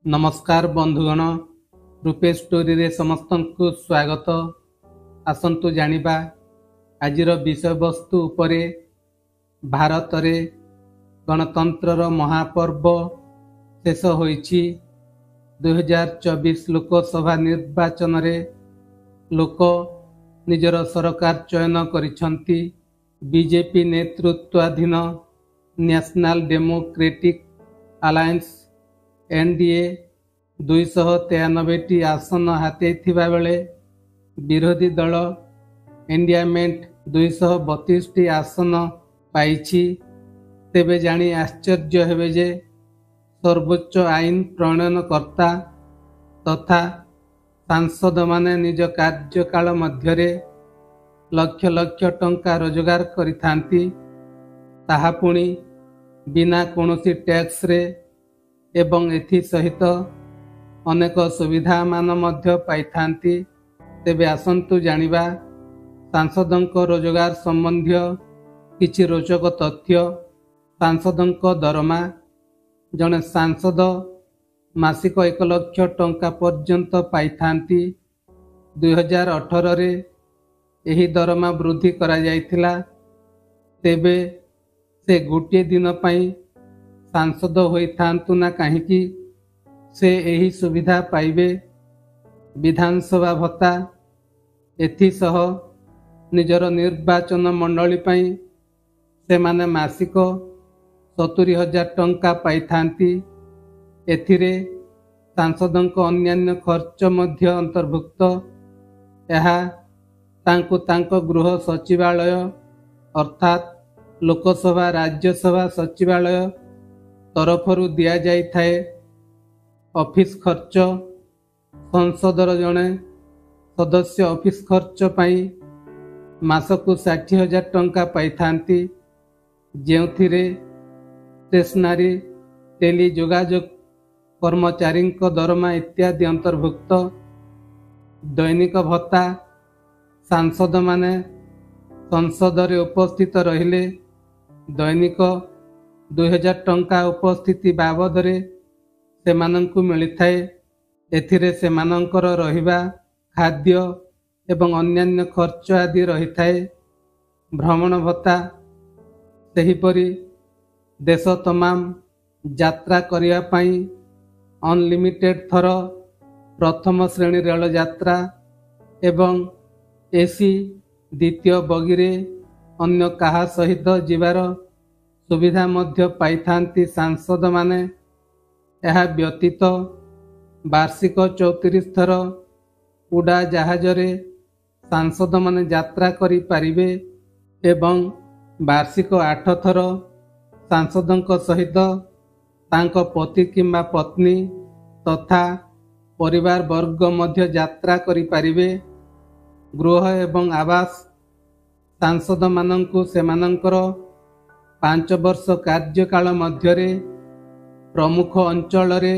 नमस्कार बंधुगण, रूपे स्टोरी रे समस्त को स्वागत। आसंतु जानिबा आजिर विषय वस्तु उपरे। भारत रे गणतंत्र महापर्व शेष होइछि। 2024 लोकसभा निर्वाचन रे लोक निजर सरकार चयन करिछंती। बीजेपी नेतृत्वाधीन नेशनल डेमोक्रेटिक अलायंस एनडीए 293 आसन हातेइथिबा बेले विरोधी दल इंडियामेंट 232 आसन पाइछि। तेबे जानी आश्चर्य हेबे जे सर्वोच्च आईन प्रणयनकर्ता तथा सांसद माने निज कार्यकाल मध्यरे लक्ष लक्ष टंका रोजगार करिथांती, ताहा पुणी बिना कोनोसी टैक्स रे एवं एथि सहित अनेक सुविधा मान मध्य पाइथांती। तेबे आसंतु जानिबा सांसदों रोजगार संबंधी किछि रोचक तथ्य। सांसदों दरमा जने सांसद मासिक 1 लाख टंका पर्यंत पाइथांती। 2018 रे एही दरमा वृद्धि करा जायथिला। तेबे से गोटे दिन पाई सांसद होइथांतु ना काहीकि से एही सुविधा पाइबे। विधानसभा भत्ता एथिसह निजर निर्वाचन मंडली पाई से माने मासिक 70,000 टंका पाइथांती। एथिरे सांसदों अन्यान्य खर्च मध्य अंतर्भुक्त। यह तांको तांको गृह सचिवालय अर्थात लोकसभा राज्यसभा सचिवालय तरफरु दिया जाई थाए। ऑफिस खर्च संसदर जने सदस्य ऑफिस खर्च पाई मासकु 60,000 टंका पाइथांती, जेउथिरे स्टेशनरी टेली जोगाजोग कर्मचारी दरमा इत्यादि अंतर्भुक्त। दैनिक भत्ता सांसद माने संसद रे उपस्थित रहिले दैनिक 2,000 टंका उपस्थिति बाबद रे सेमानंकु मिलिथाए। एथिरे सेमानंकर रहिबा खाद्य एवं अन्यान्य खर्च आदि रहिथाए। भ्रमण भत्ता सेहिपरि देश तमाम यात्रा करिया पाई अनलिमिटेड थर प्रथम श्रेणी रेल यात्रा एवं एसी द्वितीय बगिरे अन्य काहा सहित जीवार सुविधा मध्य पाइथांती सांसद माने। यह व्यतीत वार्षिक 34 थर उड़ा जहाज रे सांसद माने यात्रा करि पारिबे एवं वार्षिक 8 थर सांसदों सहित तांको पति किंबा पत्नी तथा परिवार वर्ग मध्य यात्रा करि पारिबे। गृह एवं आवास सांसद मानंकु सेमानंकर 5 वर्ष कार्यकाल मध्यरे प्रमुख अंचल रे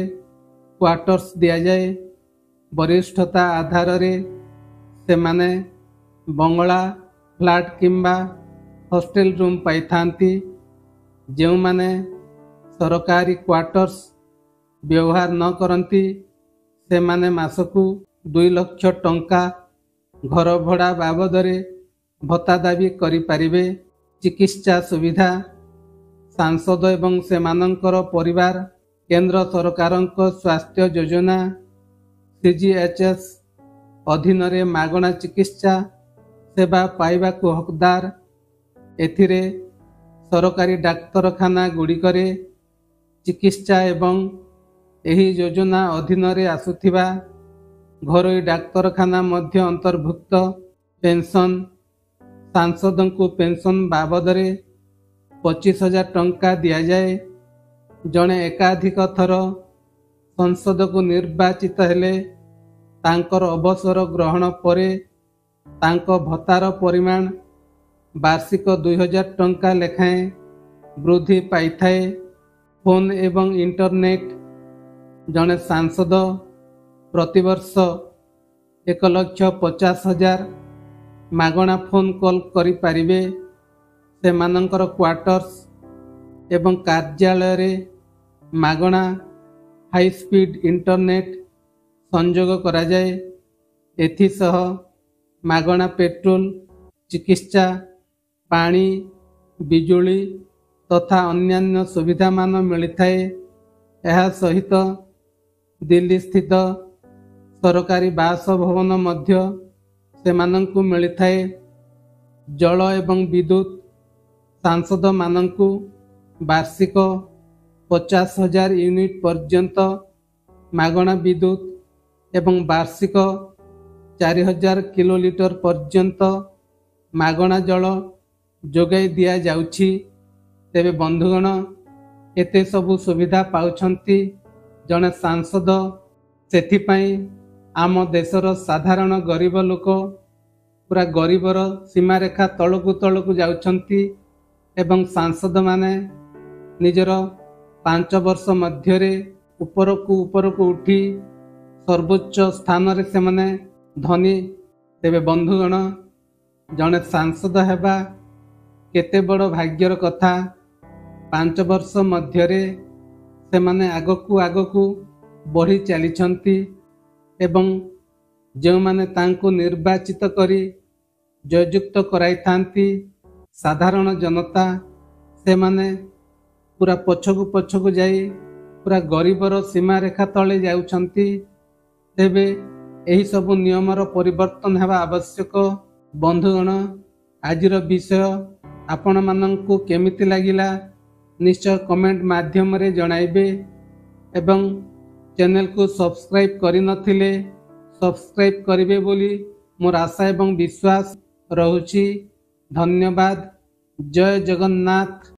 क्वार्टर्स दिया जाए। वरिष्ठता आधार रे सेमाने बंगला फ्लैट किंबा हॉस्टल रूम पाइथांती। जेउ माने सरकारी क्वार्टर्स व्यवहार न करंती से माने मासकु 2 लाख टंका घर भड़ा बाबद रे भत्ता दाबी करि पारिबे। चिकित्सा सुविधा सांसद एवं सेमानंकर परिवार केंद्र सरकारଙ୍କ स्वास्थ्य योजना सीजीएचएस अधीन रे मागणा चिकित्सा सेवा पाइबा को हकदार। एथिरे सरकारी डाक्तरखाना गुड़िकरे चिकित्सा एवं एही योजना अधीन रे आसुथिबा घरोई डाक्तरखाना मध्य अंतर्भुक्त। पेंशन सांसदों को पेंशन बाबद रे 25,000 टंका दिया जाए। जने एकाधिक थर संसद को निर्वाचित हेले तांकर अवसर ग्रहण परे तांको भत्तार परिमाण वार्षिक 2,000 टंका लेखाएं वृद्धि पाइथाए। फोन एवं इंटरनेट जने सांसद प्रतिवर्ष 1,50,000 मागणा फोन कॉल करि पारिबे। सेमानंकर क्वार्टर्स एवं कार्यालय रे मागणा ହାଇ ସ୍ପିଡ୍ ଇଣ୍ଟରନେଟ୍ ସଂଯୋଗ କରାଯାଏ। ଏଥିସହ ମାଗଣା ପେଟ୍ରୋଲ, ଚିକିତ୍ସା, ପାଣି, ବିଜୁଳି ତଥା ଅନ୍ୟାନ୍ୟ ସୁବିଧାମାନ ମିଳିଥାଏ। ଏହା ସହିତ ଦିଲ୍ଲୀ ସ୍ଥିତ ସରକାରୀ ବାସଭବନ ମଧ୍ୟ ସେମାନଙ୍କୁ ମିଳିଥାଏ। ଜଳ ଏବଂ ବିଦ୍ୟୁତ୍ ସାଂସଦମାନଙ୍କୁ ବାର୍ଷିକ 50,000 ୟୁନିଟ୍ ପର୍ଯ୍ୟନ୍ତ ମାଗଣା ବିଦ୍ୟୁତ୍ ଏବଂ ବାର୍ଷିକ 4,000 କିଲୋଲିଟର ପର୍ଯ୍ୟନ୍ତ ମାଗଣା ଜଳ ଯୋଗାଇ ଦିଆଯାଉଛି। ତେବେ ବନ୍ଧୁଗଣ, ଏତେ ସବୁ ସୁବିଧା ପାଉଛନ୍ତି ଜଣେ ସାଂସଦ। ସେଥିପାଇଁ ଆମ ଦେଶର ସାଧାରଣ ଗରିବ ଲୋକ ପୁରା ଗରିବର ସୀମାରେଖା ତଳକୁ ତଳକୁ ଯାଉଛନ୍ତି ଏବଂ ସାଂସଦମାନେ ନିଜର 5 ବର୍ଷ ମଧ୍ୟରେ ଉପରକୁ ଉଠି ସର୍ବୋଚ୍ଚ ସ୍ଥାନରେ ସେମାନେ ଧନୀ। ତେବେ ବନ୍ଧୁଗଣ, ଜଣେ ସାଂସଦ ହେବା କେତେ ବଡ଼ ଭାଗ୍ୟର କଥା। 5 ବର୍ଷ ମଧ୍ୟରେ ସେମାନେ ଆଗକୁ ବଢ଼ି ଚାଲିଛନ୍ତି ଏବଂ ଯେଉଁମାନେ ତାଙ୍କୁ ନିର୍ବାଚିତ କରି ଜୟଯୁକ୍ତ କରାଇଥାନ୍ତି ସାଧାରଣ ଜନତା, ସେମାନେ ପୁରା ପଛକୁ ଯାଇ ପୁରା ଗରିବର ସୀମାରେଖା ତଳେ ଯାଉଛନ୍ତି। ତେବେ ଏହି ସବୁ ନିୟମର ପରିବର୍ତ୍ତନ ହେବା ଆବଶ୍ୟକ। ବନ୍ଧୁଗଣ, ଆଜିର ବିଷୟ ଆପଣମାନଙ୍କୁ କେମିତି ଲାଗିଲା ନିଶ୍ଚୟ କମେଣ୍ଟ ମାଧ୍ୟମରେ ଜଣାଇବେ ଏବଂ ଚ୍ୟାନେଲକୁ ସବସ୍କ୍ରାଇବ୍ କରିନଥିଲେ ସବସ୍କ୍ରାଇବ୍ କରିବେ ବୋଲି ମୋର ଆଶା ଏବଂ ବିଶ୍ୱାସ ରହୁଛି। ଧନ୍ୟବାଦ। ଜୟ ଜଗନ୍ନାଥ।